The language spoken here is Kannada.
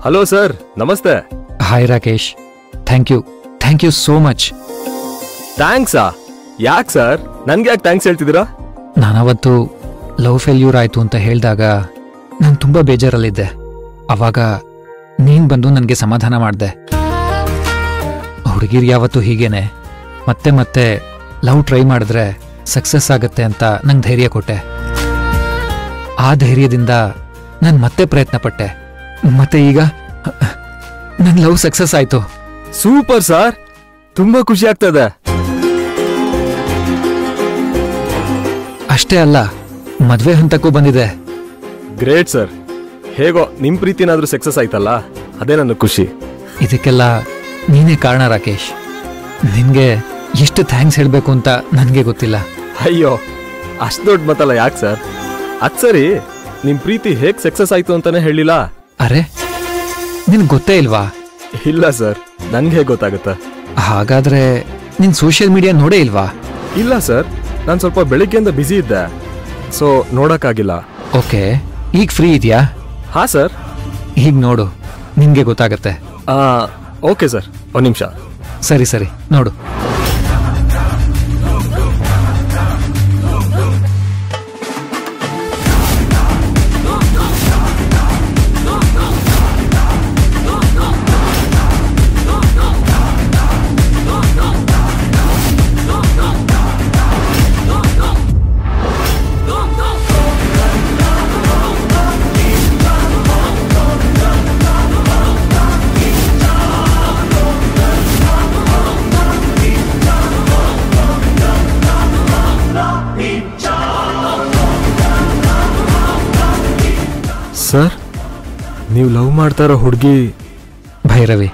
ಹಲೋ ಸರ್, ನಮಸ್ತೆ. Hi Rakesh, thank you so much. ಥ್ಯಾಂಕ್ಸಾ? ಯಾಕೆ ಸರ್, ನನ್ಗೆ ಯಾಕೆ ಥ್ಯಾಂಕ್ಸ್ ಹೇಳ್ತಿದ್ದೀರಾ? ನಾನವತ್ತು ಲವ್ ಫೇಲ್ಯೂರ್ ಆಯ್ತು ಅಂತ ಹೇಳಿದಾಗ ನಾನು ತುಂಬಾ ಬೇಜಾರಲ್ಲಿದ್ದೆ. ಅವಾಗ ನೀನ್ ಬಂದು ನನಗೆ ಸಮಾಧಾನ ಮಾಡಿದೆ. ಹುಡುಗಿರು ಯಾವತ್ತೂ ಹೀಗೇನೆ, ಮತ್ತೆ ಮತ್ತೆ ಲವ್ ಟ್ರೈ ಮಾಡಿದ್ರೆ ಸಕ್ಸಸ್ ಆಗತ್ತೆ ಅಂತ ನಂಗೆ ಧೈರ್ಯ ಕೊಟ್ಟೆ. ಆ ಧೈರ್ಯದಿಂದ ನಾನು ಮತ್ತೆ ಪ್ರಯತ್ನ ಪಟ್ಟೆ. ಮತ್ತೆ ಈಗ ನನ್ನ ಲವ್ ಸಕ್ಸಸ್ ಆಯ್ತು. ಸೂಪರ್ ಸರ್, ತುಂಬಾ ಖುಷಿ ಆಗ್ತದೆ. ಅಷ್ಟೇ ಅಲ್ಲ, ಮದ್ವೆ ಹಂತಕ್ಕೂ ಬಂದಿದೆ. Great sir. ಹೇಗೋ ನಿಮ್ ಪ್ರೀತಿನಾದ್ರೂ ಸಕ್ಸಸ್ ಆಯ್ತಲ್ಲ, ಅದೇ ನನ್ನ ಖುಷಿ. ಇದಕ್ಕೆಲ್ಲ ನೀನೇ ಕಾರಣ ರಾಕೇಶ್. ನಿನ್ಗೆ ಎಷ್ಟು ಥ್ಯಾಂಕ್ಸ್ ಹೇಳ್ಬೇಕು ಅಂತ ನನಗೆ ಗೊತ್ತಿಲ್ಲ. ಅಯ್ಯೋ, ಅಷ್ಟು ದೊಡ್ಡ ಮಾತಲ್ಲ ಯಾಕೆ ಸರ್. ಅದ್ ಸರಿ, ನಿಮ್ ಪ್ರೀತಿ ಹೇಗ್ ಸಕ್ಸಸ್ ಆಯ್ತು ಅಂತಾನೆ ಹೇಳಿಲ್ಲ. ಅರೆ, ನಿನ್ಗೆ ಗೊತ್ತೇ ಇಲ್ವಾ? ಇಲ್ಲ ಸರ್, ನನ್ಗೆ ಹೇಗೆ ಗೊತ್ತಾಗುತ್ತೆ? ಹಾಗಾದ್ರೆ ನಿನ್ ಸೋಷಿಯಲ್ ಮೀಡಿಯಾ ನೋಡೇ ಇಲ್ವಾ? ಇಲ್ಲ ಸರ್, ನಾನು ಸ್ವಲ್ಪ ಬೆಳಿಗ್ಗೆಯಿಂದ ಬ್ಯುಸಿ ಇದ್ದೆ, ಸೊ ನೋಡಕ್ಕಾಗಿಲ್ಲ. ಓಕೆ, ಈಗ ಫ್ರೀ ಇದೆಯಾ? ಹಾ ಸರ್. ಈಗ ನೋಡು, ನಿನ್ಗೆ ಗೊತ್ತಾಗತ್ತೆ. ಓಕೆ ಸರ್, ಒಂದು ನಿಮಿಷ. ಸರಿ ಸರಿ, ನೋಡು. ಸರ್, ನೀವು ಲವ್ ಮಾಡ್ತಾ ಇರೋ ಹುಡುಗಿ ಭೈರವಿ.